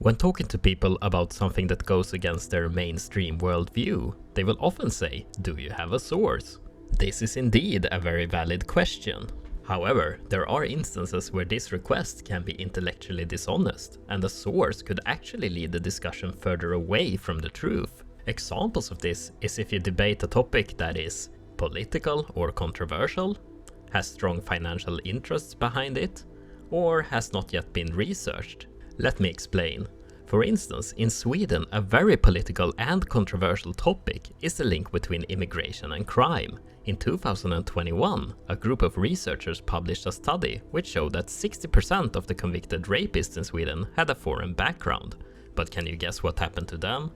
When talking to people about something that goes against their mainstream worldview, they will often say, "Do you have a source?" This is indeed a very valid question. However, there are instances where this request can be intellectually dishonest, and a source could actually lead the discussion further away from the truth. Examples of this is if you debate a topic that is political or controversial, has strong financial interests behind it, or has not yet been researched. Let me explain. For instance, in Sweden, a very political and controversial topic is the link between immigration and crime. In 2021, a group of researchers published a study which showed that 60% of the convicted rapists in Sweden had a foreign background. But can you guess what happened to them?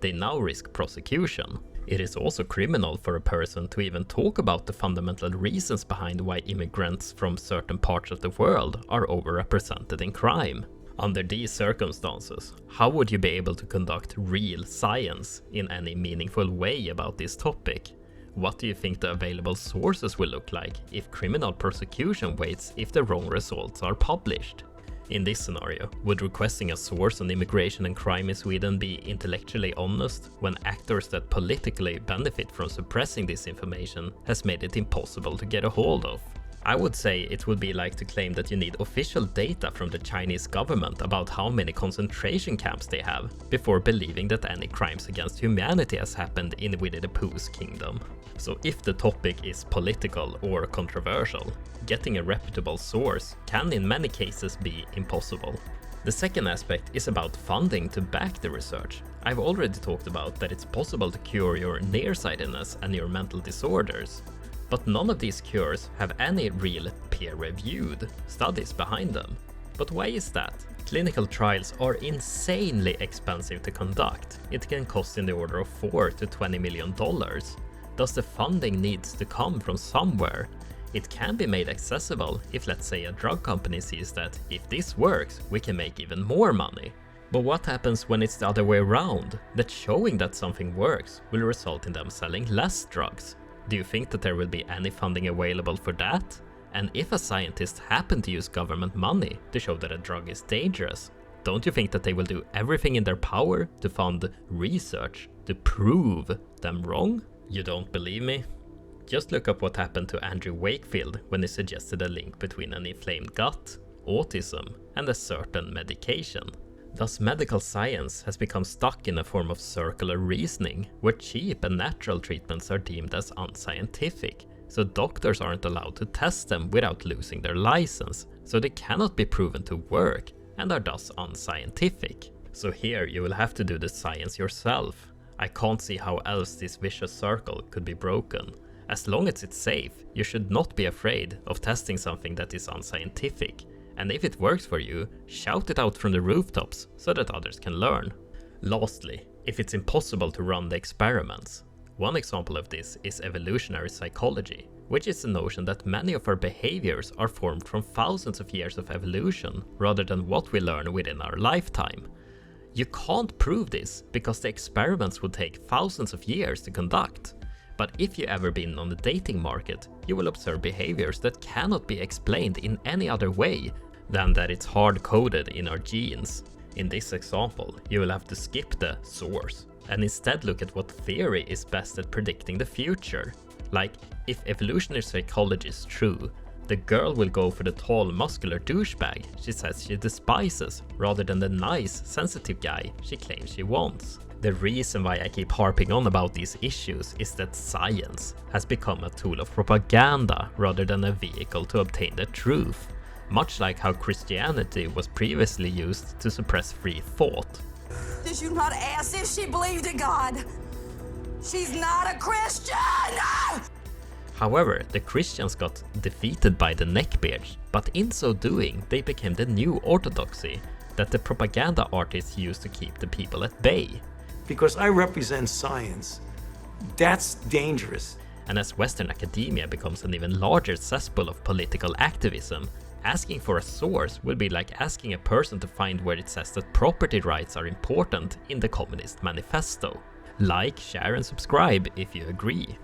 They now risk prosecution. It is also criminal for a person to even talk about the fundamental reasons behind why immigrants from certain parts of the world are overrepresented in crime. Under these circumstances, how would you be able to conduct real science in any meaningful way about this topic? What do you think the available sources will look like if criminal prosecution waits if the wrong results are published? In this scenario, would requesting a source on immigration and crime in Sweden be intellectually honest when actors that politically benefit from suppressing this information has made it impossible to get a hold of? I would say it would be like to claim that you need official data from the Chinese government about how many concentration camps they have before believing that any crimes against humanity has happened in Winnie the Pooh's kingdom. So if the topic is political or controversial, getting a reputable source can in many cases be impossible. The second aspect is about funding to back the research. I've already talked about that it's possible to cure your nearsightedness and your mental disorders. But none of these cures have any real peer-reviewed studies behind them. But why is that? Clinical trials are insanely expensive to conduct. It can cost in the order of $4 to $20 million. Thus the funding needs to come from somewhere. It can be made accessible if, let's say, a drug company sees that if this works, we can make even more money. But what happens when it's the other way around? That showing that something works will result in them selling less drugs. Do you think that there will be any funding available for that? And if a scientist happen to use government money to show that a drug is dangerous, don't you think that they will do everything in their power to fund research to prove them wrong? You don't believe me? Just look up what happened to Andrew Wakefield when he suggested a link between an inflamed gut, autism, and a certain medication. Thus, medical science has become stuck in a form of circular reasoning, where cheap and natural treatments are deemed as unscientific, so doctors aren't allowed to test them without losing their license, so they cannot be proven to work, and are thus unscientific. So here you will have to do the science yourself. I can't see how else this vicious circle could be broken. As long as it's safe, you should not be afraid of testing something that is unscientific. And if it works for you, shout it out from the rooftops so that others can learn. Lastly, if it's impossible to run the experiments. One example of this is evolutionary psychology, which is the notion that many of our behaviors are formed from thousands of years of evolution rather than what we learn within our lifetime. You can't prove this because the experiments would take thousands of years to conduct. But if you ever been on the dating market, you will observe behaviors that cannot be explained in any other way than that it's hard-coded in our genes. In this example, you will have to skip the source and instead look at what theory is best at predicting the future. Like, if evolutionary psychology is true, the girl will go for the tall, muscular douchebag she says she despises rather than the nice, sensitive guy she claims she wants. The reason why I keep harping on about these issues is that science has become a tool of propaganda rather than a vehicle to obtain the truth. Much like how Christianity was previously used to suppress free thought. Did you not ask if she believed in God? She's not a Christian! However, the Christians got defeated by the neckbeards, but in so doing, they became the new orthodoxy that the propaganda artists used to keep the people at bay. Because I represent science, that's dangerous. And as Western academia becomes an even larger cesspool of political activism, asking for a source will be like asking a person to find where it says that property rights are important in the Communist Manifesto. Like, share and subscribe if you agree.